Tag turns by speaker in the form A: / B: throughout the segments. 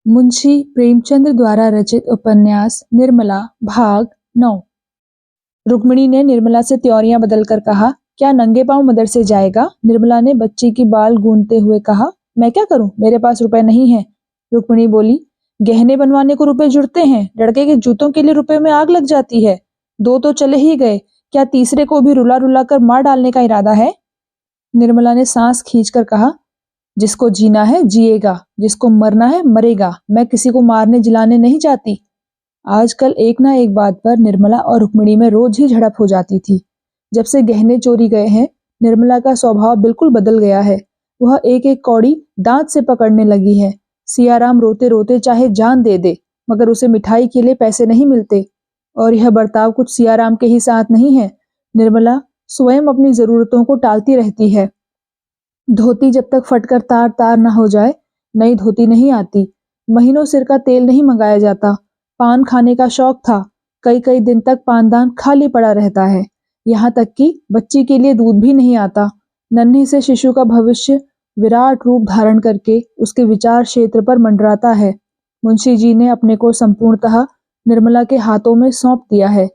A: मुंशी प्रेमचंद द्वारा रचित उपन्यास निर्मला भाग 9। रुक्मिणी ने निर्मला से त्योरियां बदलकर कहा, क्या नंगे पांव मदरसे जाएगा? निर्मला ने बच्ची की बाल गूंथते हुए कहा, मैं क्या करूं, मेरे पास रुपए नहीं है। रुक्मिणी बोली, गहने बनवाने को रुपए जुड़ते हैं, लड़के के जूतों के लिए रुपए में आग लग जाती है। 2 तो चले ही गए, क्या तीसरे को भी रुला रुला कर मार डालने का इरादा है? निर्मला ने सांस खींचकर कहा, जिसको जीना है जिएगा, जिसको मरना है मरेगा, मैं किसी को मारने जिलाने नहीं जाती। आजकल एक ना एक बात पर निर्मला और रुक्मिणी में रोज ही झड़प हो जाती थी। जब से गहने चोरी गए हैं, निर्मला का स्वभाव बिल्कुल बदल गया है। वह एक एक कौड़ी दांत से पकड़ने लगी है। सियाराम रोते रोते चाहे जान दे दे, मगर उसे मिठाई के लिए पैसे नहीं मिलते। और यह बर्ताव कुछ सियाराम के ही साथ नहीं है। निर्मला स्वयं अपनी जरूरतों को टालती रहती है। धोती जब तक फटकर तार तार न हो जाए, नई धोती नहीं आती। महीनों सिर का तेल नहीं मंगाया जाता। पान खाने का शौक था, कई कई दिन तक पानदान खाली पड़ा रहता है। यहाँ तक कि बच्ची के लिए दूध भी नहीं आता। नन्हे से शिशु का भविष्य विराट रूप धारण करके उसके विचार क्षेत्र पर मंडराता है। मुंशी जी ने अपने को संपूर्णतः निर्मला के हाथों में सौंप दिया है।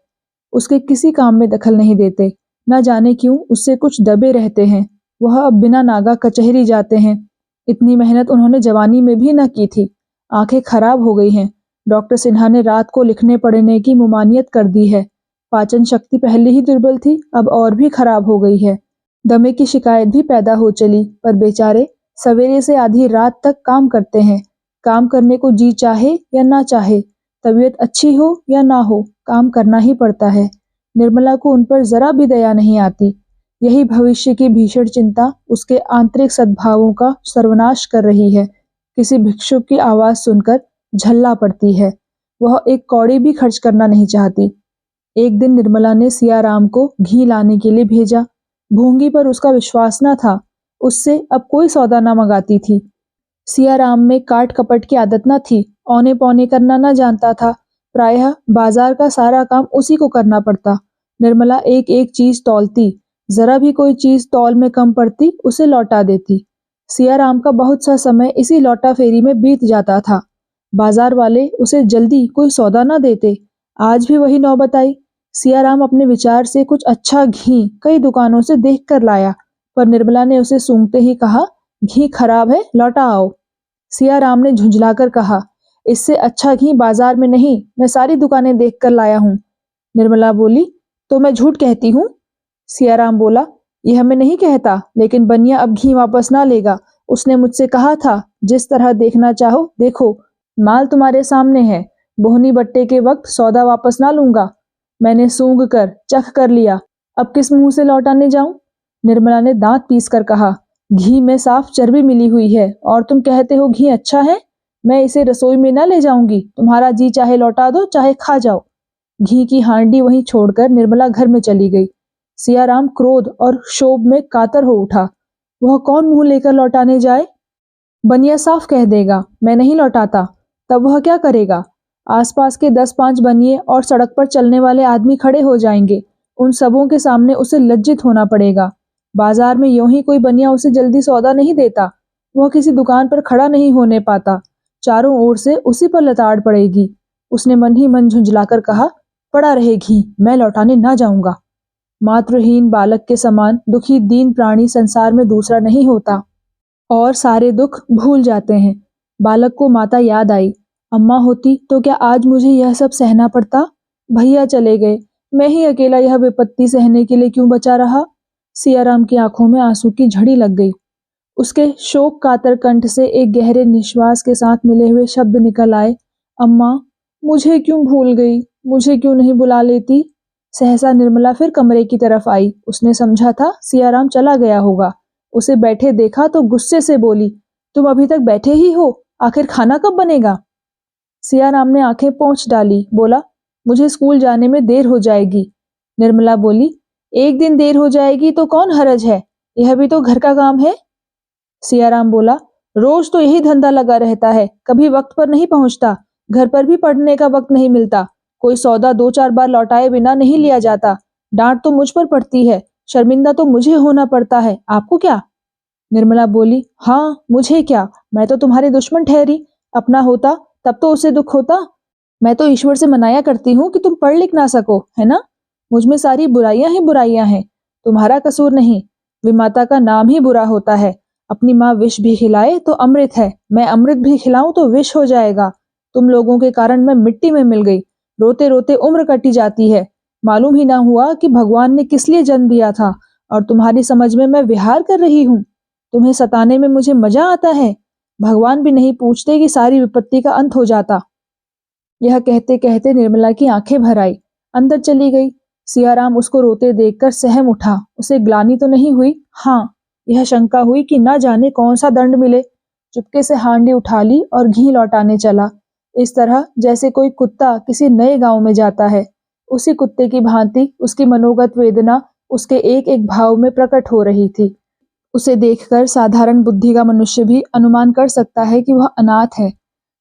A: उसके किसी काम में दखल नहीं देते। न जाने क्यों उससे कुछ दबे रहते हैं। वह अब बिना नागा कचहरी जाते हैं। इतनी मेहनत उन्होंने जवानी में भी न की थी। आंखें खराब हो गई हैं। डॉक्टर सिन्हा ने रात को लिखने पढ़ने की मुमानियत कर दी है। पाचन शक्ति पहले ही दुर्बल थी, अब और भी खराब हो गई है। दमे की शिकायत भी पैदा हो चली, पर बेचारे सवेरे से आधी रात तक काम करते हैं। काम करने को जी चाहे या ना चाहे, तबीयत अच्छी हो या ना हो, काम करना ही पड़ता है। निर्मला को उन पर जरा भी दया नहीं आती। यही भविष्य की भीषण चिंता उसके आंतरिक सद्भावों का सर्वनाश कर रही है। किसी भिक्षुक की आवाज सुनकर झल्ला पड़ती है। वह एक कौड़ी भी खर्च करना नहीं चाहती। एक दिन निर्मला ने सियाराम को घी लाने के लिए भेजा। भूंगी पर उसका विश्वास न था। उससे अब कोई सौदा न मंगाती थी। सियाराम में काट कपट की आदत न थी। औने पौने करना न जानता था। प्रायः बाजार का सारा काम उसी को करना पड़ता। निर्मला एक एक चीज तौलती। जरा भी कोई चीज तौल में कम पड़ती, उसे लौटा देती। सियाराम का बहुत सा समय इसी लौटा फेरी में बीत जाता था। बाजार वाले उसे जल्दी कोई सौदा न देते। आज भी वही नौबत आई। सियाराम अपने विचार से कुछ अच्छा घी कई दुकानों से देख कर लाया, पर निर्मला ने उसे सूंघते ही कहा, घी खराब है, लौटा आओ। सियाराम ने झुंझलाकर कहा, इससे अच्छा घी बाजार में नहीं, मैं सारी दुकानें देख कर लाया हूँ। निर्मला बोली, तो मैं झूठ कहती हूँ? सियाराम बोला, यह मैं नहीं कहता, लेकिन बनिया अब घी वापस ना लेगा। उसने मुझसे कहा था, जिस तरह देखना चाहो देखो, माल तुम्हारे सामने है। बोहनी बट्टे के वक्त सौदा वापस ना लूंगा। मैंने सूंघ कर चख कर लिया, अब किस मुंह से लौटाने जाऊं? निर्मला ने दांत पीस कर कहा, घी में साफ चर्बी मिली हुई है और तुम कहते हो घी अच्छा है। मैं इसे रसोई में ना ले जाऊंगी। तुम्हारा जी चाहे लौटा दो, चाहे खा जाओ। घी की हांडी वहीं छोड़कर निर्मला घर में चली गई। सियाराम क्रोध और क्षोभ में कातर हो उठा। वह कौन मुंह लेकर लौटाने जाए? बनिया साफ कह देगा, मैं नहीं लौटाता। तब वह क्या करेगा? आसपास के 10-5 बनिए और सड़क पर चलने वाले आदमी खड़े हो जाएंगे। उन सबों के सामने उसे लज्जित होना पड़ेगा। बाजार में यूं ही कोई बनिया उसे जल्दी सौदा नहीं देता। वह किसी दुकान पर खड़ा नहीं होने पाता। चारों ओर से उसी पर लताड़ पड़ेगी। उसने मन ही मन झुंझलाकर कहा, पड़ा रहे घी, मैं लौटाने ना जाऊंगा। मातृहीन बालक के समान दुखी दीन प्राणी संसार में दूसरा नहीं होता, और सारे दुख भूल जाते हैं। बालक को माता याद आई। अम्मा होती तो क्या आज मुझे यह सब सहना पड़ता? भैया चले गए, मैं ही अकेला यह विपत्ति सहने के लिए क्यों बचा रहा? सियाराम की आंखों में आंसू की झड़ी लग गई। उसके शोक कातर कंठ से एक गहरे निश्वास के साथ मिले हुए शब्द निकल आए, अम्मा, मुझे क्यों भूल गई? मुझे क्यों नहीं बुला लेती? सहसा निर्मला फिर कमरे की तरफ आई। उसने समझा था सियाराम चला गया होगा। उसे बैठे देखा तो गुस्से से बोली, तुम अभी तक बैठे ही हो, आखिर खाना कब बनेगा? सियाराम ने आंखें पोंछ डाली, बोला, मुझे स्कूल जाने में देर हो जाएगी। निर्मला बोली, एक दिन देर हो जाएगी तो कौन हरज है, यह भी तो घर का काम है। सियाराम बोला, रोज तो यही धंधा लगा रहता है, कभी वक्त पर नहीं पहुंचता। घर पर भी पढ़ने का वक्त नहीं मिलता। कोई सौदा 2-4 बार लौटाए बिना नहीं लिया जाता। डांट तो मुझ पर पड़ती है, शर्मिंदा तो मुझे होना पड़ता है, आपको क्या? निर्मला बोली, हाँ मुझे क्या, मैं तो तुम्हारी दुश्मन ठहरी। अपना होता तब तो उसे दुख होता। मैं तो ईश्वर से मनाया करती हूँ कि तुम पढ़ लिख ना सको, है ना। मुझ में सारी बुराइयां ही बुराइयां हैं, तुम्हारा कसूर नहीं। विमाता का नाम ही बुरा होता है। अपनी माँ विष भी खिलाए तो अमृत है, मैं अमृत भी खिलाऊं तो विष हो जाएगा। तुम लोगों के कारण मैं मिट्टी में मिल गई, रोते रोते उम्र कटी जाती है। मालूम ही ना हुआ कि भगवान ने किस लिए जन्म दिया था, और तुम्हारी समझ में मैं विहार कर रही हूँ। तुम्हें सताने में मुझे मजा आता है। भगवान भी नहीं पूछते कि सारी विपत्ति का अंत हो जाता। यह कहते कहते निर्मला की आंखें भर आई, अंदर चली गई। सियाराम उसको रोते देखकर सहम उठा। उसे ग्लानि तो नहीं हुई, हाँ यह शंका हुई कि न जाने कौन सा दंड मिले। चुपके से हांडी उठा ली और घी लौटाने चला, इस तरह जैसे कोई कुत्ता किसी नए गांव में जाता है। उसी कुत्ते की भांति उसकी मनोगत वेदना उसके एक एक भाव में प्रकट हो रही थी। उसे देखकर साधारण बुद्धि का मनुष्य भी अनुमान कर सकता है कि वह अनाथ है।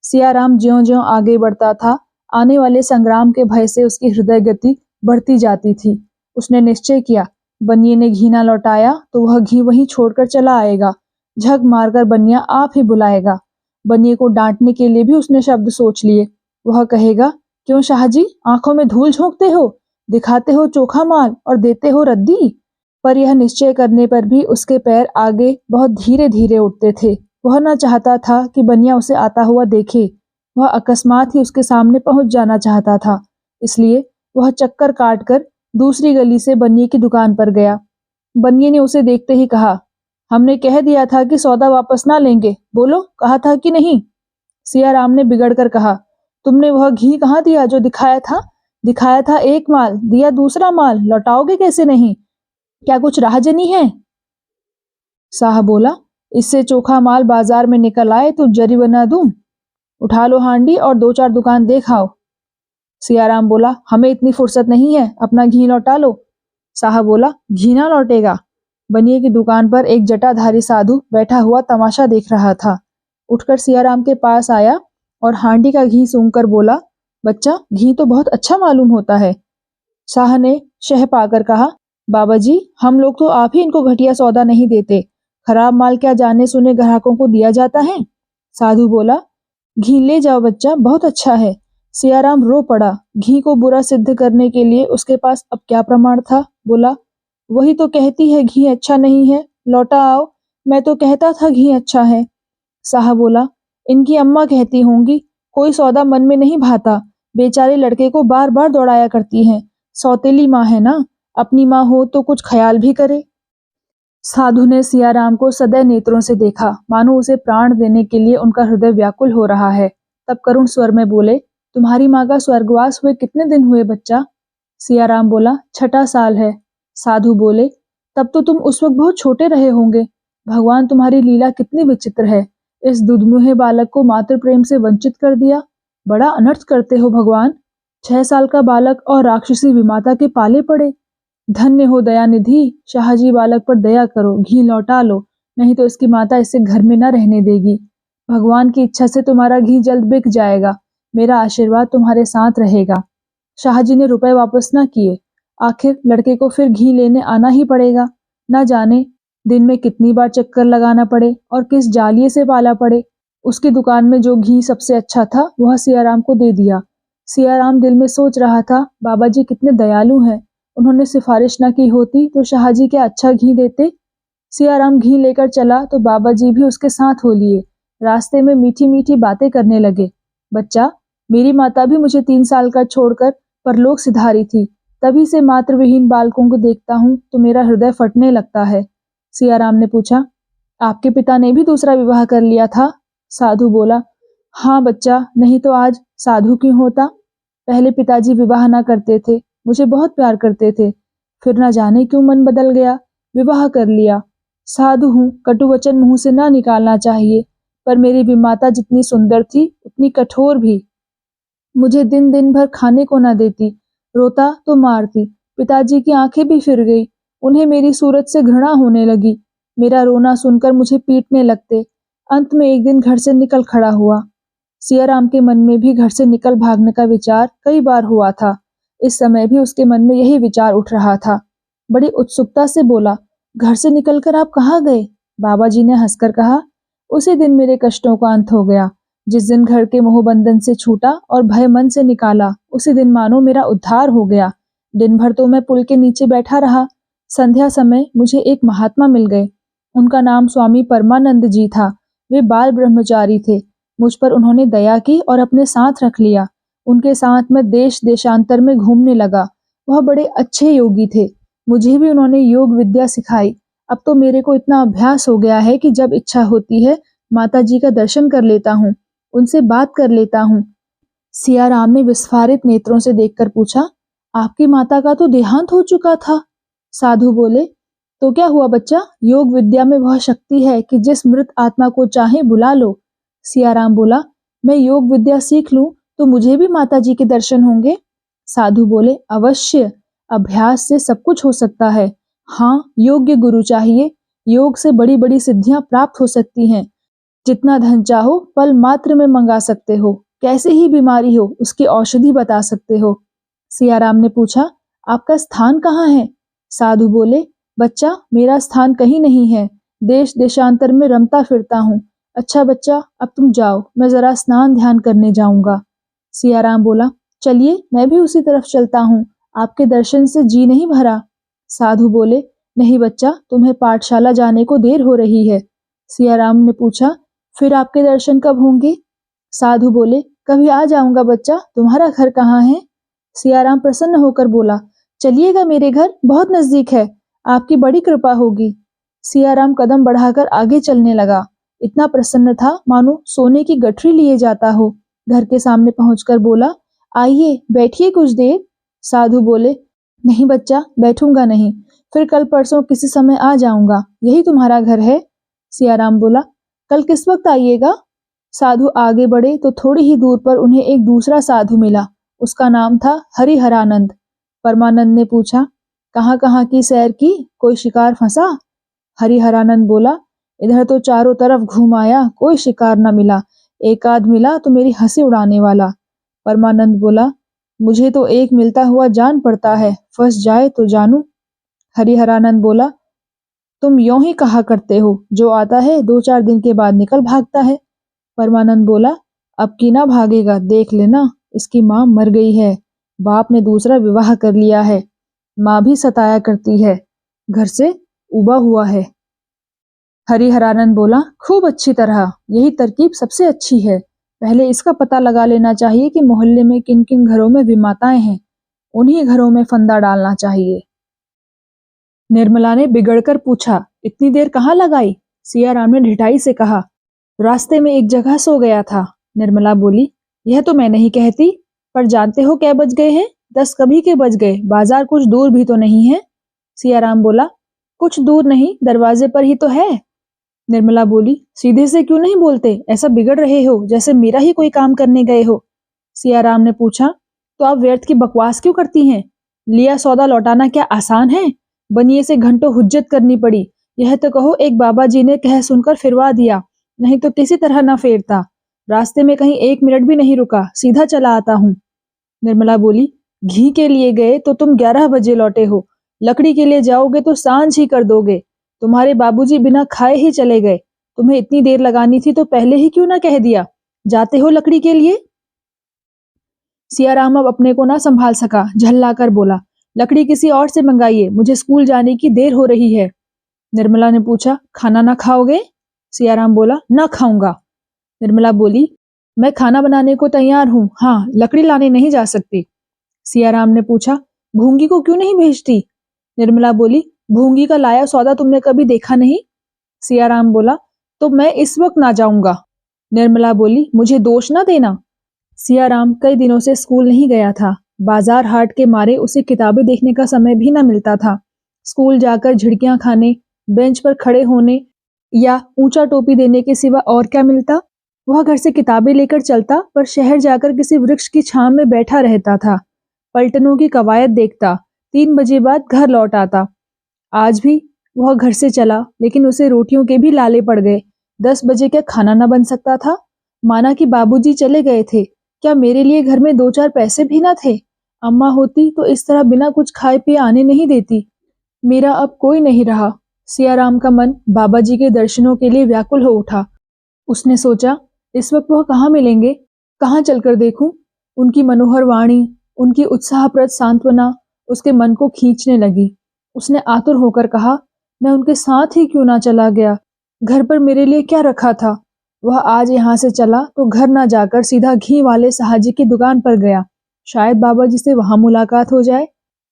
A: सियाराम ज्यों-ज्यों आगे बढ़ता था, आने वाले संग्राम के भय से उसकी हृदय गति बढ़ती जाती थी। उसने निश्चय किया, बनिए ने घी न लौटाया तो वह घी वहीं छोड़कर चला आएगा। झक मारकर बनिया आप ही बुलाएगा। बनिए को डांटने के लिए भी उसने शब्द सोच लिए। वह कहेगा, क्यों शाहजी आंखों में धूल झोंकते हो, दिखाते हो चोखा माल और देते हो रद्दी। पर यह निश्चय करने पर भी उसके पैर आगे बहुत धीरे धीरे उठते थे। वह न चाहता था कि बनिया उसे आता हुआ देखे। वह अकस्मात ही उसके सामने पहुंच जाना चाहता था। इसलिए वह चक्कर काटकर दूसरी गली से बनिए की दुकान पर गया। बनिए ने उसे देखते ही कहा, हमने कह दिया था कि सौदा वापस ना लेंगे, बोलो कहा था कि नहीं। सियाराम ने बिगड़ कर कहा, तुमने वह घी कहाँ दिया जो दिखाया था? दिखाया था एक माल, दिया दूसरा माल, लौटाओगे कैसे नहीं? क्या कुछ राहजनी है? साहब बोला, इससे चोखा माल बाजार में निकल आए तो जरी बना दूं। उठा लो हांडी और दो चार दुकान देखाओ। सियाराम बोला, हमें इतनी फुर्सत नहीं है, अपना घी लौटा लो। साहब बोला, घी ना लौटेगा। बनिए की दुकान पर एक जटाधारी साधु बैठा हुआ तमाशा देख रहा था। उठकर सियाराम के पास आया और हांडी का घी सूंघकर बोला, बच्चा घी तो बहुत अच्छा मालूम होता है। शाह ने शह पाकर कहा, बाबा जी हम लोग तो आप ही इनको घटिया सौदा नहीं देते, खराब माल क्या जाने सुने ग्राहकों को दिया जाता है। साधु बोला, घी ले जाओ बच्चा, बहुत अच्छा है। सियाराम रो पड़ा। घी को बुरा सिद्ध करने के लिए उसके पास अब क्या प्रमाण था। बोला, वही तो कहती है घी अच्छा नहीं है, लौटा आओ। मैं तो कहता था घी अच्छा है। साहब बोला, इनकी अम्मा कहती होंगी, कोई सौदा मन में नहीं भाता, बेचारे लड़के को बार बार दौड़ाया करती हैं। सौतेली माँ है ना, अपनी माँ हो तो कुछ ख्याल भी करे। साधु ने सियाराम को सदै नेत्रों से देखा, मानो उसे प्राण देने के लिए उनका हृदय व्याकुल हो रहा है। तब करुण स्वर में बोले, तुम्हारी माँ का स्वर्गवास हुए कितने दिन हुए बच्चा? सियाराम बोला, 6ठा साल है। साधु बोले, तब तो तुम उस वक्त बहुत छोटे रहे होंगे। भगवान तुम्हारी लीला कितनी विचित्र है, इस दुधमुहे बालक को मातृ प्रेम से वंचित कर दिया। बड़ा अनर्थ करते हो भगवान। 6 साल का बालक और राक्षसी विमाता के पाले पड़े। धन्य हो दयानिधि, शाहजी बालक पर दया करो, घी लौटा लो, नहीं तो इसकी माता इसे घर में न रहने देगी। भगवान की इच्छा से तुम्हारा घी जल्द बिक जाएगा। मेरा आशीर्वाद तुम्हारे साथ रहेगा। शाहजी ने रुपए वापस न किए। आखिर लड़के को फिर घी लेने आना ही पड़ेगा। न जाने दिन में कितनी बार चक्कर लगाना पड़े और किस जालिये से पाला पड़े। उसकी दुकान में जो घी सबसे अच्छा था वह सियाराम को दे दिया। सियाराम दिल में सोच रहा था, बाबा जी कितने दयालु हैं, उन्होंने सिफारिश न की होती तो शाहजी क्या अच्छा घी देते। सियाराम घी लेकर चला तो बाबा जी भी उसके साथ हो लिए। रास्ते में मीठी मीठी बातें करने लगे। बच्चा, मेरी माता भी मुझे 3 साल का छोड़कर परलोक सिधारी थी। तभी से मातृविहीन बालकों को देखता हूँ तो मेरा हृदय फटने लगता है। सियाराम ने पूछा, आपके पिता ने भी दूसरा विवाह कर लिया था? साधु बोला, हाँ बच्चा, नहीं तो आज साधु क्यों होता। पहले पिताजी विवाह ना करते थे, मुझे बहुत प्यार करते थे, फिर ना जाने क्यों मन बदल गया, विवाह कर लिया। साधु हूँ, कटु वचन मुंह से ना निकालना चाहिए, पर मेरी विमाता जितनी सुंदर थी उतनी कठोर भी। मुझे दिन दिन भर खाने को ना देती, रोता तो मारती। पिताजी की आंखें भी फिर गई, उन्हें मेरी सूरत से घृणा होने लगी। मेरा रोना सुनकर मुझे पीटने लगते। अंत में एक दिन घर से निकल खड़ा हुआ। सियाराम के मन में भी घर से निकल भागने का विचार कई बार हुआ था। इस समय भी उसके मन में यही विचार उठ रहा था। बड़ी उत्सुकता से बोला, घर से निकलकर आप कहाँ गए? बाबा जी ने हंसकर कहा, उसी दिन मेरे कष्टों का अंत हो गया। जिस दिन घर के मोहबंधन से छूटा और भय मन से निकाला, उसी दिन मानो मेरा उद्धार हो गया। दिन भर तो मैं पुल के नीचे बैठा रहा। संध्या समय मुझे एक महात्मा मिल गए। उनका नाम स्वामी परमानंद जी था। वे बाल ब्रह्मचारी थे। मुझ पर उन्होंने दया की और अपने साथ रख लिया। उनके साथ मैं देश देशांतर में घूमने लगा। वह बड़े अच्छे योगी थे। मुझे भी उन्होंने योग विद्या सिखाई। अब तो मेरे को इतना अभ्यास हो गया है कि जब इच्छा होती है माता जी का दर्शन कर लेता हूँ, उनसे बात कर लेता हूँ। सियाराम ने विस्फारित नेत्रों से देखकर पूछा, आपकी माता का तो देहांत हो चुका था। साधु बोले, तो क्या हुआ बच्चा, योग विद्या में वह शक्ति है कि जिस मृत आत्मा को चाहे बुला लो। सियाराम बोला, मैं योग विद्या सीख लूं तो मुझे भी माता जी के दर्शन होंगे। साधु बोले, अवश्य, अभ्यास से सब कुछ हो सकता है। हाँ, योग्य गुरु चाहिए। योग से बड़ी बड़ी सिद्धियां प्राप्त हो सकती हैं। जितना धन चाहो पल मात्र में मंगा सकते हो। कैसे ही बीमारी हो उसकी औषधि बता सकते हो। सियाराम ने पूछा, आपका स्थान कहाँ है? साधु बोले, बच्चा, मेरा स्थान कहीं नहीं है। देश देशांतर में रमता फिरता हूँ। अच्छा बच्चा, अब तुम जाओ, मैं जरा स्नान ध्यान करने जाऊंगा। सियाराम बोला, चलिए, मैं भी उसी तरफ चलता हूँ। आपके दर्शन से जी नहीं भरा। साधु बोले, नहीं बच्चा, तुम्हें पाठशाला जाने को देर हो रही है। सियाराम ने पूछा, फिर आपके दर्शन कब होंगे? साधु बोले, कभी आ जाऊंगा बच्चा, तुम्हारा घर कहाँ है? सियाराम प्रसन्न होकर बोला, चलिएगा मेरे घर, बहुत नजदीक है, आपकी बड़ी कृपा होगी। सियाराम कदम बढ़ाकर आगे चलने लगा। इतना प्रसन्न था मानो सोने की गठरी लिए जाता हो। घर के सामने पहुंचकर बोला, आइए बैठिए कुछ देर। साधु बोले, नहीं बच्चा, बैठूंगा नहीं, फिर कल परसों किसी समय आ जाऊंगा, यही तुम्हारा घर है। सियाराम बोला, कल किस वक्त आइएगा? साधु आगे बढ़े तो थोड़ी ही दूर पर उन्हें एक दूसरा साधु मिला। उसका नाम था हरिहरानंद। परमानंद ने पूछा, कहाँ कहाँ की सैर की, कोई शिकार फंसा? हरिहरानंद बोला, इधर तो चारों तरफ घूम आया, कोई शिकार न मिला। एक आध मिला तो मेरी हंसी उड़ाने वाला। परमानंद बोला, मुझे तो एक मिलता हुआ जान पड़ता है, फंस जाए तो जानू। हरिहरानंद बोला, तुम यों ही कहा करते हो, जो आता है 2-4 दिन के बाद निकल भागता है। परमानंद बोला, अब की ना भागेगा, देख लेना, इसकी माँ मर गई है, बाप ने दूसरा विवाह कर लिया है, माँ भी सताया करती है, घर से उबा हुआ है। हरिहरानंद बोला, खूब अच्छी तरह, यही तरकीब सबसे अच्छी है। पहले इसका पता लगा लेना चाहिए कि मोहल्ले में किन किन घरों में विमाताएं हैं, उन्हीं घरों में फंदा डालना चाहिए। निर्मला ने बिगड़कर पूछा, इतनी देर कहाँ लगाई? सियाराम ने ढिठाई से कहा, रास्ते में एक जगह सो गया था। निर्मला बोली, यह तो मैं नहीं कहती, पर जानते हो क्या बज गए हैं? 10 कभी के बज गए, बाजार कुछ दूर भी तो नहीं है। सियाराम बोला, कुछ दूर नहीं, दरवाजे पर ही तो है। निर्मला बोली, सीधे से क्यों नहीं बोलते, ऐसा बिगड़ रहे हो जैसे मेरा ही कोई काम करने गए हो। सियाराम ने पूछा, तो आप व्यर्थ की बकवास क्यों करती हैं? लिया सौदा लौटाना क्या आसान है? बनिए से घंटों हुज्जत करनी पड़ी। यह तो कहो एक बाबा जी ने कह सुनकर फिरवा दिया, नहीं तो किसी तरह न फेरता। रास्ते में कहीं 1 मिनट भी नहीं रुका, सीधा चला आता हूँ। निर्मला बोली, घी के लिए गए तो तुम 11 बजे लौटे हो, लकड़ी के लिए जाओगे तो सांझ ही कर दोगे। तुम्हारे बाबूजी बिना खाए ही चले गए, तुम्हें इतनी देर लगानी थी तो पहले ही क्यों ना कह दिया, जाते हो लकड़ी के लिए। सियाराम अब अपने को ना संभाल सका, झल्लाकर बोला, लकड़ी किसी और से मंगाइए, मुझे स्कूल जाने की देर हो रही है। निर्मला ने पूछा, खाना ना खाओगे? सियाराम बोला, ना खाऊंगा। निर्मला बोली, मैं खाना बनाने को तैयार हूँ, हाँ, लकड़ी लाने नहीं जा सकती। सियाराम ने पूछा, भूंगी को क्यों नहीं भेजती? निर्मला बोली, भूंगी का लाया सौदा तुमने कभी देखा नहीं? सियाराम बोला, तो मैं इस वक्त ना जाऊंगा। निर्मला बोली, मुझे दोष ना देना। सियाराम कई दिनों से स्कूल नहीं गया था। बाजार हाट के मारे उसे किताबें देखने का समय भी न मिलता था। स्कूल जाकर झिड़कियां खाने, बेंच पर खड़े होने या ऊंचा टोपी देने के सिवा और क्या मिलता? वह घर से किताबें लेकर चलता, पर शहर जाकर किसी वृक्ष की छांव में बैठा रहता था। पलटनों की कवायद देखता, 3 बजे बाद घर लौट आता। आज भी वह घर से चला, लेकिन उसे रोटियों के भी लाले पड़ गए। 10 बजे क्या खाना न बन सकता था? माना कि बाबूजी चले गए थे, क्या मेरे लिए घर में 2-4 पैसे भी न थे? अम्मा होती तो इस तरह बिना कुछ खाए पिए आने नहीं देती। मेरा अब कोई नहीं रहा। सियाराम का मन बाबा जी के दर्शनों के लिए व्याकुल हो उठा। उसने सोचा, इस वक्त वह कहाँ मिलेंगे? कहाँ चलकर देखूं? उनकी मनोहर वाणी, उनकी उत्साहप्रद सांत्वना उसके मन को खींचने लगी। उसने आतुर होकर कहा, मैं उनके साथ ही क्यों ना चला गया? घर पर मेरे लिए क्या रखा था? वह आज यहाँ से चला तो घर ना जाकर सीधा घी वाले साहजी की दुकान पर गया। शायद बाबा जी से वहां मुलाकात हो जाए।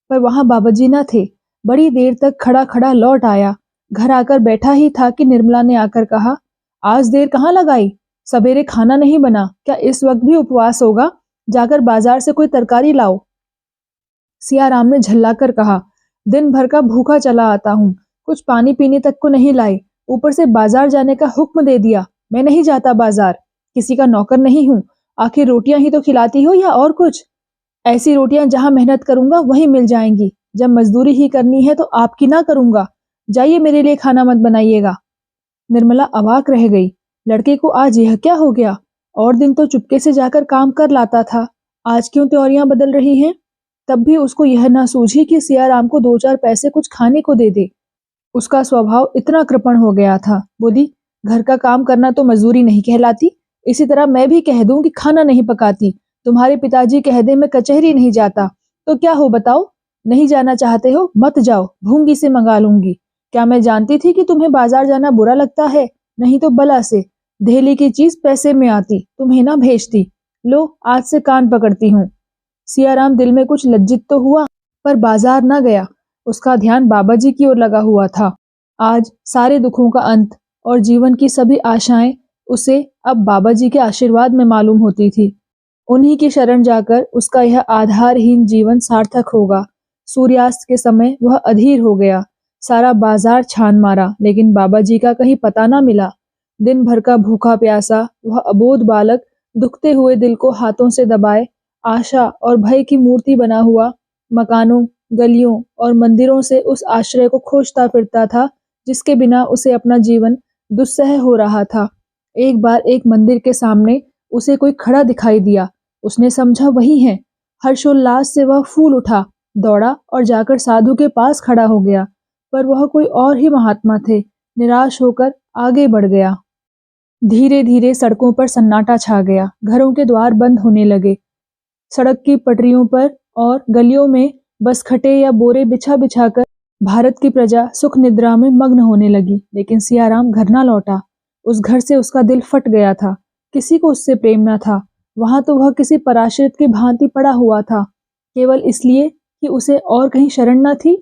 A: पर वहां बाबा जी न थे। बड़ी देर तक खड़ा खड़ा लौट आया। घर आकर बैठा ही था कि निर्मला ने आकर कहा, आज देर कहाँ लगाई? सवेरे खाना नहीं बना, क्या इस वक्त भी उपवास होगा? जाकर बाजार से कोई तरकारी लाओ। सियाराम ने झल्लाकर कहा, दिन भर का भूखा चला आता हूँ, कुछ पानी पीने तक को नहीं लाई, ऊपर से बाजार जाने का हुक्म दे दिया। मैं नहीं जाता बाजार, किसी का नौकर नहीं हूँ। आखिर रोटियां ही तो खिलाती हो या और कुछ? ऐसी रोटियां जहां मेहनत करूंगा वहीं मिल जाएंगी। जब मजदूरी ही करनी है तो आपकी ना करूंगा। जाइए, मेरे लिए खाना मत बनाइएगा। निर्मला अवाक रह गई। लड़के को आज यह क्या हो गया? और दिन तो चुपके से जाकर काम कर लाता था, आज क्यों त्योरियां बदल रही हैं? तब भी उसको यह ना सूझी कि सियाराम को 2-4 पैसे कुछ खाने को दे दे। उसका स्वभाव इतना कृपण हो गया था। बोली, घर का काम करना तो मजदूरी नहीं कहलाती। इसी तरह मैं भी कह दूं कि खाना नहीं पकाती। तुम्हारे पिताजी कह दे मैं कचहरी नहीं जाता, तो क्या हो बताओ? नहीं जाना चाहते हो मत जाओ, भूंगी से मंगा लूंगी। क्या मैं जानती थी कि तुम्हें बाजार जाना बुरा लगता है? नहीं तो बला से धेली की चीज पैसे में आती, तुम्हें ना भेजती। लो, आज से कान पकड़ती हूँ। सियाराम दिल में कुछ लज्जित तो हुआ, पर बाजार न गया। उसका ध्यान बाबा जी की ओर लगा हुआ था। आज सारे दुखों का अंत और जीवन की सभी आशाएं उसे अब बाबा जी के आशीर्वाद में मालूम होती थी। उन्हीं की शरण जाकर उसका यह आधारहीन जीवन सार्थक होगा। सूर्यास्त के समय वह अधीर हो गया। सारा बाजार छान मारा, लेकिन बाबा जी का कहीं पता ना मिला। दिन भर का भूखा प्यासा वह अबोध बालक दुखते हुए दिल को हाथों से दबाए आशा और भय की मूर्ति बना हुआ मकानों, गलियों और मंदिरों से उस आश्रय को खोजता फिरता था जिसके बिना उसे अपना जीवन दुस्सह हो रहा था। एक बार एक मंदिर के सामने उसे कोई खड़ा दिखाई दिया। उसने समझा वही है। हर्षोल्लास से वह फूल उठा, दौड़ा और जाकर साधु के पास खड़ा हो गया। पर वह कोई और ही महात्मा थे। निराश होकर आगे बढ़ गया। धीरे धीरे सड़कों पर सन्नाटा छा गया। घरों के द्वार बंद होने लगे। सड़क की पटरियों पर और गलियों में बस खटे या बोरे बिछा बिछाकर भारत की प्रजा सुख निद्रा में मग्न होने लगी। लेकिन सियाराम घर ना लौटा। उस घर से उसका दिल फट गया था। किसी को उससे प्रेम न था। वहां तो वह किसी पराश्रित की भांति पड़ा हुआ था, केवल इसलिए कि उसे और कहीं शरण न थी।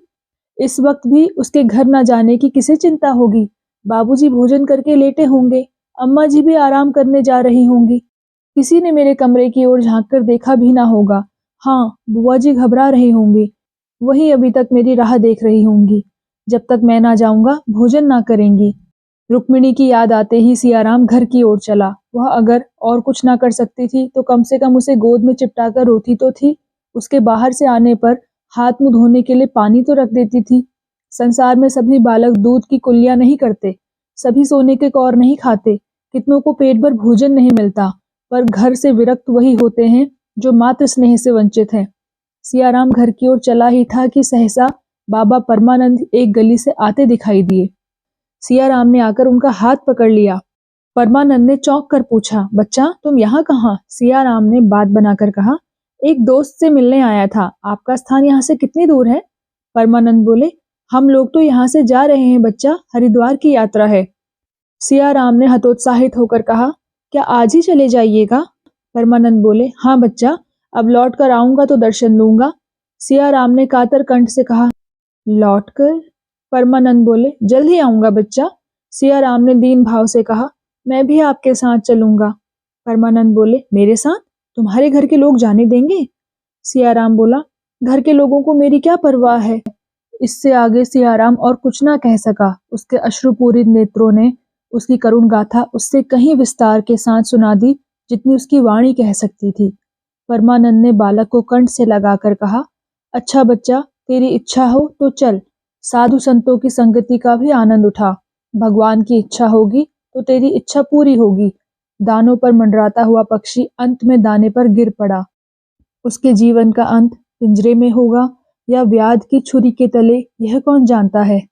A: इस वक्त भी उसके घर न जाने की किसे चिंता होगी? बाबूजी भोजन करके लेटे होंगे, अम्मा जी भी आराम करने जा रही होंगी। किसी ने मेरे कमरे की ओर झांक कर देखा भी ना होगा। हाँ, बुआ जी घबरा रही होंगी, वही अभी तक मेरी राह देख रही होंगी। जब तक मैं ना जाऊंगा भोजन ना करेंगी। रुक्मिणी की याद आते ही सियाराम घर की ओर चला। वह अगर और कुछ ना कर सकती थी तो कम से कम उसे गोद में चिपटाकर रोती तो थी। उसके बाहर से आने पर हाथ मुंह धोने के लिए पानी तो रख देती थी। संसार में सभी बालक दूध की कुल्लियां नहीं करते, सभी सोने के कौर नहीं खाते, कितनों को पेट भर भोजन नहीं मिलता, पर घर से विरक्त वही होते हैं जो मातृ स्नेह से वंचित हैं। सियाराम घर की ओर चला ही था कि सहसा बाबा परमानंद एक गली से आते दिखाई दिए। सियाराम ने आकर उनका हाथ पकड़ लिया। परमानंद ने चौंक कर पूछा, बच्चा तुम यहाँ कहाँ? सियाराम ने बात बनाकर कहा, एक दोस्त से मिलने आया था। आपका स्थान यहाँ से कितनी दूर है? परमानंद बोले, हम लोग तो यहाँ से जा रहे हैं बच्चा, हरिद्वार की यात्रा है। सियाराम ने हतोत्साहित होकर कहा, क्या आज ही चले जाइएगा? परमानंद बोले, हाँ बच्चा, अब लौट कर आऊंगा तो दर्शन दूंगा। सियाराम ने कातर कंठ से कहा, लौट कर? परमानंद बोले, जल्द ही आऊंगा बच्चा। सियाराम ने दीन भाव से कहा, मैं भी आपके साथ चलूंगा। परमानंद बोले, मेरे साथ? तुम्हारे घर के लोग जाने देंगे? सियाराम बोला, घर के लोगों को मेरी क्या परवाह है। इससे आगे सियाराम और कुछ ना कह सका। उसके अश्रुपूरित नेत्रों ने उसकी करुण गाथा उससे कहीं विस्तार के साथ सुना दी जितनी उसकी वाणी कह सकती थी। परमानंद ने बालक को कंठ से लगाकर कहा, अच्छा बच्चा, तेरी इच्छा हो तो चल, साधु संतों की संगति का भी आनंद उठा। भगवान की इच्छा होगी तो तेरी इच्छा पूरी होगी। दानों पर मंडराता हुआ पक्षी अंत में दाने पर गिर पड़ा। उसके जीवन का अंत पिंजरे में होगा या व्याध की छुरी के तले, यह कौन जानता है।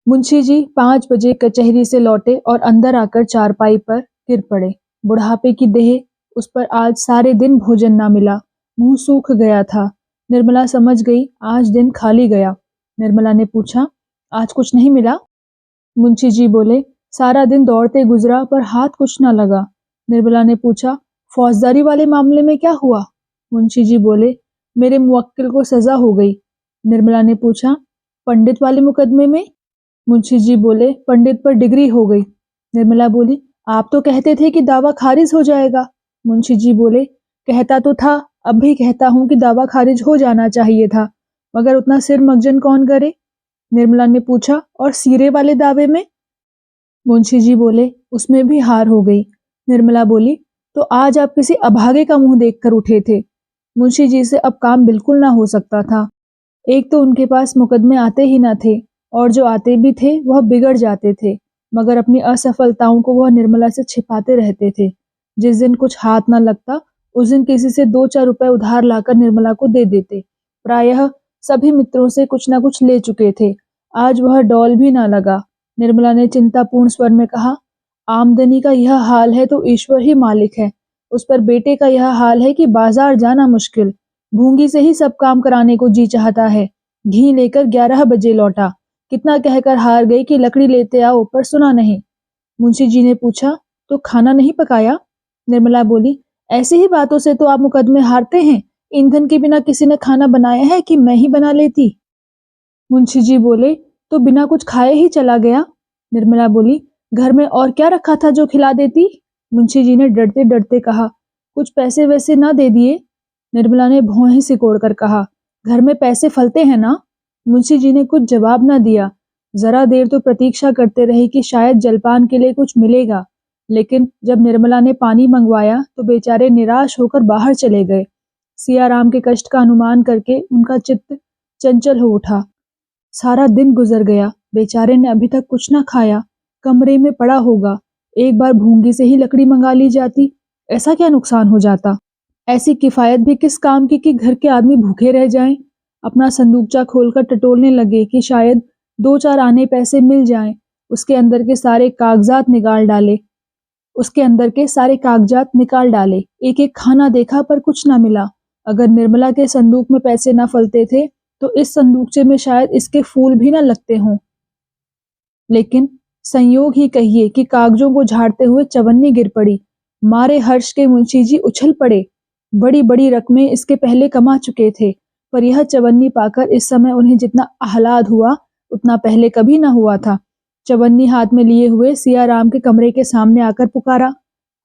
A: मुंशी जी 5 बजे कचहरी से लौटे और अंदर आकर चारपाई पर गिर पड़े। बुढ़ापे की देह, उस पर आज सारे दिन भोजन ना मिला, मुंह सूख गया था। निर्मला समझ गई आज दिन खाली गया। निर्मला ने पूछा, आज कुछ नहीं मिला? मुंशी जी बोले, सारा दिन दौड़ते गुजरा पर हाथ कुछ ना लगा। निर्मला ने पूछा, फौजदारी वाले मामले में क्या हुआ? मुंशी जी बोले, मेरे मुवक्किल को सजा हो गई। निर्मला ने पूछा, पंडित वाले मुकदमे में? मुंशी जी बोले, पंडित पर डिग्री हो गई। निर्मला बोली, आप तो कहते थे कि दावा खारिज हो जाएगा। मुंशी जी बोले, कहता तो था, अब भी कहता हूं कि दावा खारिज हो जाना चाहिए था, मगर उतना सिर मगजन कौन करे? निर्मला ने पूछा, और सीरे वाले दावे में? मुंशी जी बोले, उसमें भी हार हो गई। निर्मला बोली, तो आज आप किसी अभागे का मुंह देखकर उठे थे। मुंशी जी से अब काम बिल्कुल ना हो सकता था। एक तो उनके पास मुकदमे आते ही ना थे, और जो आते भी थे वह बिगड़ जाते थे, मगर अपनी असफलताओं को वह निर्मला से छिपाते रहते थे। जिस दिन कुछ हाथ न लगता, उस दिन किसी से 2-4 रुपए उधार लाकर निर्मला को दे देते। प्रायः सभी मित्रों से कुछ न कुछ ले चुके थे। आज वह डौल भी ना लगा। निर्मला ने चिंतापूर्ण स्वर में कहा, आमदनी का यह हाल है तो ईश्वर ही मालिक है। उस पर बेटे का यह हाल है कि बाजार जाना मुश्किल। भूंगी से ही सब काम कराने को जी चाहता है। घी लेकर 11 बजे लौटा। कितना कहकर हार गई कि लकड़ी लेते आओ, पर सुना नहीं। मुंशी जी ने पूछा, तो खाना नहीं पकाया? निर्मला बोली, ऐसी ही बातों से तो आप मुकदमे हारते हैं। ईंधन के बिना किसी ने खाना बनाया है कि मैं ही बना लेती? मुंशी जी बोले, तो बिना कुछ खाए ही चला गया। निर्मला बोली, घर में और क्या रखा था जो खिला देती? मुंशी जी ने डरते डरते कहा, कुछ पैसे वैसे ना दे दिए? निर्मला ने भौहें सिकोड़ कर कहा, घर में पैसे फलते हैं ना? मुंशी जी ने कुछ जवाब न दिया। जरा देर तो प्रतीक्षा करते रहे कि शायद जलपान के लिए कुछ मिलेगा, लेकिन जब निर्मला ने पानी मंगवाया तो बेचारे निराश होकर बाहर चले गए। सियाराम के कष्ट का अनुमान करके उनका चित्त चंचल हो उठा। सारा दिन गुजर गया, बेचारे ने अभी तक कुछ ना खाया, कमरे में पड़ा होगा। एक बार भूंगी से ही लकड़ी मंगा ली जाती, ऐसा क्या नुकसान हो जाता? ऐसी किफायत भी किस काम की कि घर के आदमी भूखे रह जाएं? अपना संदूकचा खोलकर टटोलने लगे कि शायद 2-4 आने पैसे मिल जाएं। उसके अंदर के सारे कागजात निकाल डाले। एक एक खाना देखा पर कुछ ना मिला। अगर निर्मला के संदूक में पैसे ना फलते थे तो इस संदूकचे में शायद इसके फूल भी ना लगते हों। लेकिन संयोग ही कहिए कि कागजों को झाड़ते हुए चवन्नी गिर पड़ी। मारे हर्ष के मुंशी जी उछल पड़े। बड़ी बड़ी रकमें इसके पहले कमा चुके थे, पर यह चवन्नी पाकर इस समय उन्हें जितना आह्लाद हुआ उतना पहले कभी न हुआ था। चवन्नी हाथ में लिए हुए सियाराम के कमरे के सामने आकर पुकारा।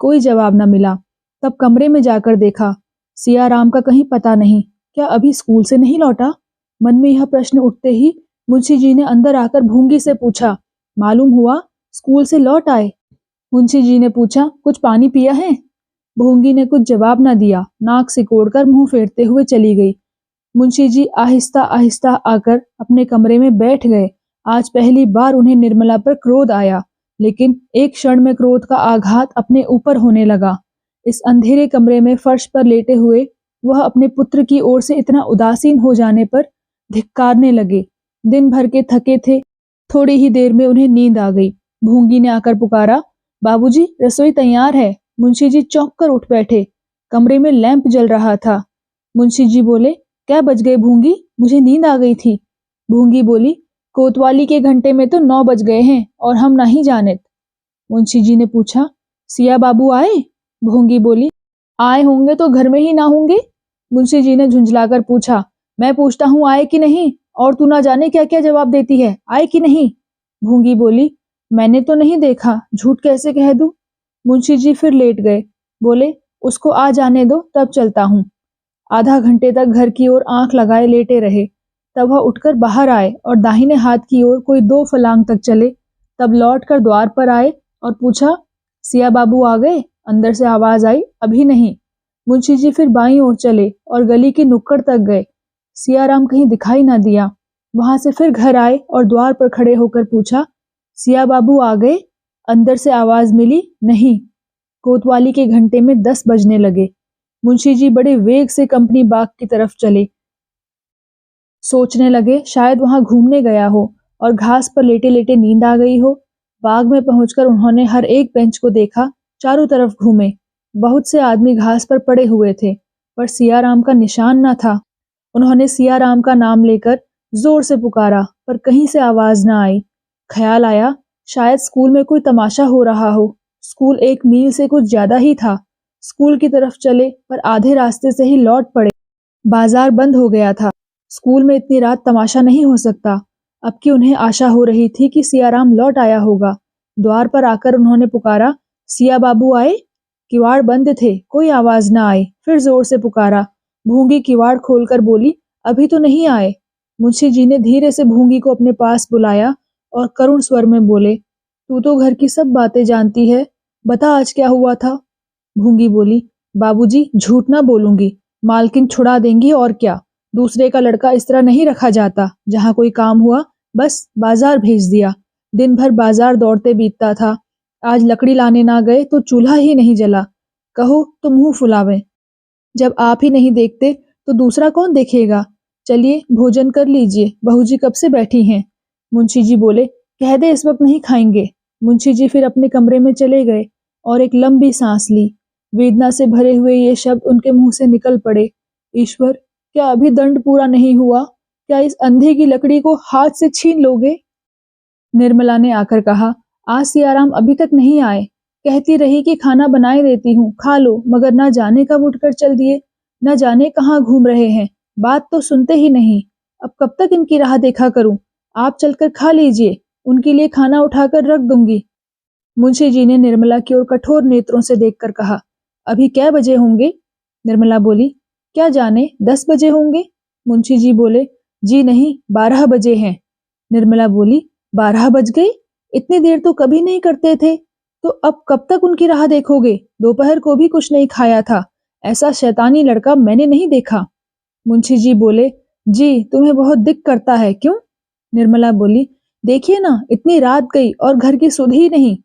A: कोई जवाब न मिला। तब कमरे में जाकर देखा, सियाराम का कहीं पता नहीं। क्या अभी स्कूल से नहीं लौटा? मन में यह प्रश्न उठते ही मुंशी जी ने अंदर आकर भूंगी से पूछा, मालूम हुआ स्कूल से लौट आए? मुंशी जी ने पूछा, कुछ पानी पिया है? भूंगी ने कुछ जवाब न दिया, नाक सिकोड़कर मुंह फेरते हुए चली गई। मुंशी जी आहिस्ता आहिस्ता आकर अपने कमरे में बैठ गए। आज पहली बार उन्हें निर्मला पर क्रोध आया, लेकिन एक क्षण में क्रोध का आघात अपने ऊपर होने लगा। इस अंधेरे कमरे में फर्श पर लेटे हुए वह अपने पुत्र की ओर से इतना उदासीन हो जाने पर धिक्कारने लगे। दिन भर के थके थे, थोड़ी ही देर में उन्हें नींद आ गई। भूंगी ने आकर पुकारा, बाबूजी रसोई तैयार है। मुंशी जी चौंक कर उठ बैठे। कमरे में लैंप जल रहा था। मुंशी जी बोले, क्या बज गए भूंगी? मुझे नींद आ गई थी। भूंगी बोली, कोतवाली के घंटे में तो 9 बज गए हैं और हम नहीं जाने। मुंशी जी ने पूछा, सिया बाबू आए? भूंगी बोली, आए होंगे तो घर में ही ना होंगे। मुंशी जी ने झुंझलाकर पूछा, मैं पूछता हूँ आए कि नहीं, और तू ना जाने क्या क्या जवाब देती है, आए कि नहीं? भूंगी बोली, मैंने तो नहीं देखा, झूठ कैसे कह दूं? मुंशी जी फिर लेट गए। बोले, उसको आ जाने दो, तब चलता हूँ। आधा घंटे तक घर की ओर आंख लगाए लेटे रहे। तब वह उठकर बाहर आए और दाहिने हाथ की ओर कोई 2 फलांग तक चले। तब लौटकर द्वार पर आए और पूछा, सिया बाबू आ गए? अंदर से आवाज आई, अभी नहीं। मुंशी जी फिर बाईं ओर चले और गली की नुक्कड़ तक गए। सियाराम कहीं दिखाई ना दिया। वहां से फिर घर आए और द्वार पर खड़े होकर पूछा, सिया बाबू आ गए? अंदर से आवाज मिली, नहीं। कोतवाली के घंटे में 10 बजने लगे। मुंशी जी बड़े वेग से कंपनी बाग की तरफ चले। सोचने लगे शायद वहां घूमने गया हो और घास पर लेटे लेटे नींद आ गई हो। बाग में पहुंचकर उन्होंने हर एक बेंच को देखा, चारों तरफ घूमे। बहुत से आदमी घास पर पड़े हुए थे, पर सियाराम का निशान न था। उन्होंने सियाराम का नाम लेकर जोर से पुकारा, पर कहीं से आवाज न आई। ख्याल आया शायद स्कूल में कोई तमाशा हो रहा हो। स्कूल 1 मील से कुछ ज्यादा ही था। स्कूल की तरफ चले, पर आधे रास्ते से ही लौट पड़े। बाजार बंद हो गया था। स्कूल में इतनी रात तमाशा नहीं हो सकता। अब की उन्हें आशा हो रही थी कि सियाराम लौट आया होगा। द्वार पर आकर उन्होंने पुकारा, सिया बाबू आए? किवाड़ बंद थे, कोई आवाज न आई। फिर जोर से पुकारा। भूंगी किवाड़ खोलकर बोली, अभी तो नहीं आए। मुंशी जी ने धीरे से भूंगी को अपने पास बुलाया और करुण स्वर में बोले, तू तो घर की सब बातें जानती है, बता आज क्या हुआ था? भूंगी बोली, बाबूजी झूठ ना बोलूंगी, मालकिन छुड़ा देंगी और क्या। दूसरे का लड़का इस तरह नहीं रखा जाता। जहाँ कोई काम हुआ बस बाजार भेज दिया। दिन भर बाजार दौड़ते बीतता था। आज लकड़ी लाने ना गए तो चूल्हा ही नहीं जला। कहो तो मुंह फुलावे। जब आप ही नहीं देखते तो दूसरा कौन देखेगा? चलिए भोजन कर लीजिए, बहू जी कब से बैठी हैं। मुंशी जी बोले, कह दे इस वक्त नहीं खाएंगे। मुंशी जी फिर अपने कमरे में चले गए और एक लंबी सांस ली। वेदना से भरे हुए ये शब्द उनके मुंह से निकल पड़े, ईश्वर, क्या अभी दंड पूरा नहीं हुआ? क्या इस अंधे की लकड़ी को हाथ से छीन लोगे? निर्मला ने आकर कहा, आज सियाराम अभी तक नहीं आए। कहती रही कि खाना बनाए देती हूँ, खा लो, मगर ना जाने कब उठकर चल दिए, न जाने कहाँ घूम रहे हैं। बात तो सुनते ही नहीं। अब कब तक इनकी राह देखा करूं? आप चलकर खा लीजिए, उनके लिए खाना उठाकर रख दूंगी। मुंशी जी ने निर्मला की ओर कठोर नेत्रों से देखकर कहा, अभी क्या बजे होंगे? निर्मला बोली, क्या जाने 10 बजे होंगे। मुंशी जी बोले, जी नहीं, 12 बजे हैं। निर्मला बोली, 12 बज गए? इतनी देर तो कभी नहीं करते थे। तो अब कब तक उनकी राह देखोगे? दोपहर को भी कुछ नहीं खाया था। ऐसा शैतानी लड़का मैंने नहीं देखा। मुंशी जी बोले, जी तुम्हें बहुत दिक्कत करता है क्यों? निर्मला बोली, देखिए ना, इतनी रात गई और घर की सुध ही नहीं।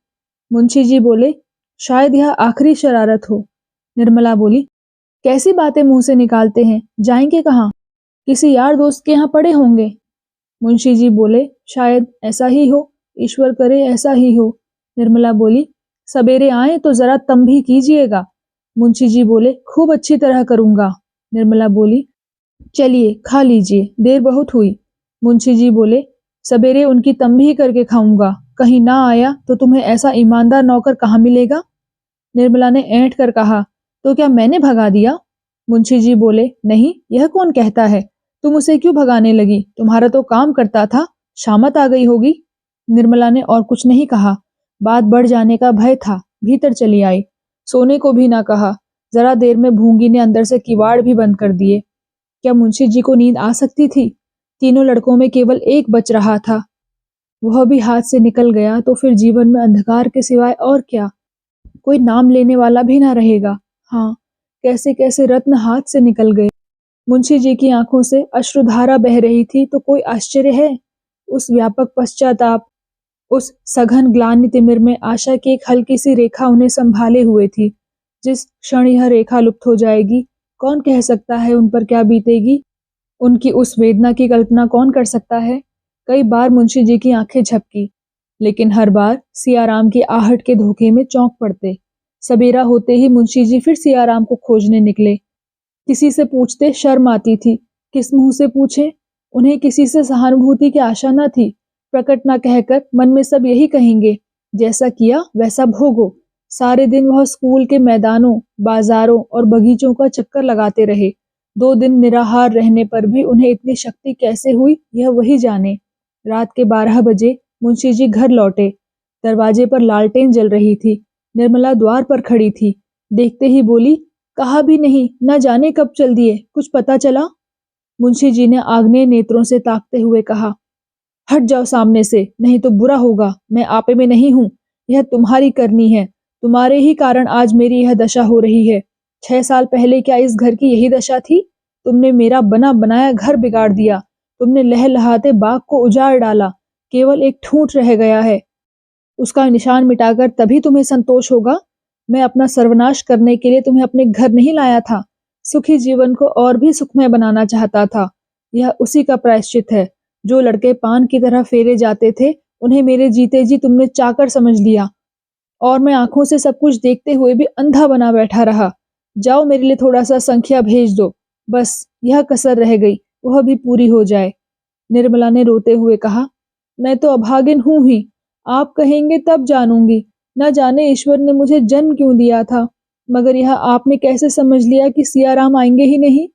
A: मुंशी जी बोले, शायद यह आखिरी शरारत हो। निर्मला बोली, कैसी बातें मुंह से निकालते हैं, जाएंगे कहाँ? किसी यार दोस्त के यहाँ पड़े होंगे। मुंशी जी बोले, शायद ऐसा ही हो, ईश्वर करे ऐसा ही हो। निर्मला बोली, सवेरे आए तो जरा तम भी कीजिएगा। मुंशी जी बोले, खूब अच्छी तरह करूंगा। निर्मला बोली, चलिए खा लीजिए, देर बहुत हुई। मुंशी जी बोले, सवेरे उनकी तंबी करके खाऊंगा। कहीं ना आया तो तुम्हें ऐसा ईमानदार नौकर कहाँ मिलेगा। निर्मला ने ऐंठ कर कहा, तो क्या मैंने भगा दिया? मुंशी जी बोले, नहीं, यह कौन कहता है। तुम उसे क्यों भगाने लगी? तुम्हारा तो काम करता था, शामत आ गई होगी। निर्मला ने और कुछ नहीं कहा। बात बढ़ जाने का भय था। भीतर चली आई। सोने को भी ना कहा। जरा देर में भूंगी ने अंदर से किवाड़ भी बंद कर दिए। क्या मुंशी जी को नींद आ सकती थी? तीनों लड़कों में केवल एक बच रहा था। वह भी हाथ से निकल गया तो फिर जीवन में अंधकार के सिवाय और क्या? कोई नाम लेने वाला भी ना रहेगा। हाँ, कैसे कैसे रत्न हाथ से निकल गए। मुंशी जी की आंखों से अश्रुधारा बह रही थी तो कोई आश्चर्य है? उस व्यापक पश्चाताप, उस सघन ग्लानि तिमिर में आशा की एक हल्की सी रेखा उन्हें संभाले हुए थी। जिस क्षण यह रेखा लुप्त हो जाएगी, कौन कह सकता है उन पर क्या बीतेगी? उनकी उस वेदना की कल्पना कौन कर सकता है? कई बार मुंशी जी की आंखें झपकी, लेकिन हर बार सियाराम की आहट के धोखे में चौंक पड़ते। सबेरा होते ही मुंशी जी फिर सियाराम को खोजने निकले। किसी से पूछते शर्म आती थी। किस मुंह से पूछे? उन्हें किसी से सहानुभूति की आशा न थी। प्रकट न कहकर मन में सब यही कहेंगे, जैसा किया वैसा भोगो। सारे दिन वह स्कूल के मैदानों, बाजारों और बगीचों का चक्कर लगाते रहे। 2 दिन निराहार रहने पर भी उन्हें इतनी शक्ति कैसे हुई, यह वही जाने। रात के 12 बजे मुंशी जी घर लौटे। दरवाजे पर लालटेन जल रही थी। निर्मला द्वार पर खड़ी थी। देखते ही बोली, कहा भी नहीं, न जाने कब चल दिए, कुछ पता चला? मुंशी जी ने आग्नेय नेत्रों से ताकते हुए कहा, हट जाओ सामने से, नहीं तो बुरा होगा। मैं आपे में नहीं हूँ, यह तुम्हारी करनी है। तुम्हारे ही कारण आज मेरी यह दशा हो रही है। 6 साल पहले क्या इस घर की यही दशा थी? तुमने मेरा बना बनाया घर बिगाड़ दिया। तुमने लहलहाते बाग को उजाड़ डाला। केवल एक ठूंठ रह गया है, उसका निशान मिटाकर तभी तुम्हें संतोष होगा। मैं अपना सर्वनाश करने के लिए तुम्हें अपने घर नहीं लाया था। सुखी जीवन को और भी सुखमय बनाना चाहता था। यह उसी का प्रायश्चित है। जो लड़के पान की तरह फेरे जाते थे उन्हें मेरे जीते जी तुमने चाकर समझ लिया और मैं आंखों से सब कुछ देखते हुए भी अंधा बना बैठा रहा। जाओ मेरे लिए थोड़ा सा संख्या भेज दो, बस यह कसर रह गई, वह भी पूरी हो जाए। निर्मला ने रोते हुए कहा, मैं तो अभागिन हूं ही, आप कहेंगे तब जानूंगी। न जाने ईश्वर ने मुझे जन्म क्यों दिया था, मगर यह आपने कैसे समझ लिया कि सियाराम आएंगे ही नहीं।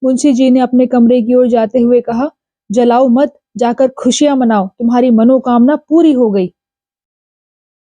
A: मुंशी जी ने अपने कमरे की ओर जाते हुए कहा, जलाओ मत, जाकर खुशियां मनाओ, तुम्हारी मनोकामना पूरी हो गई।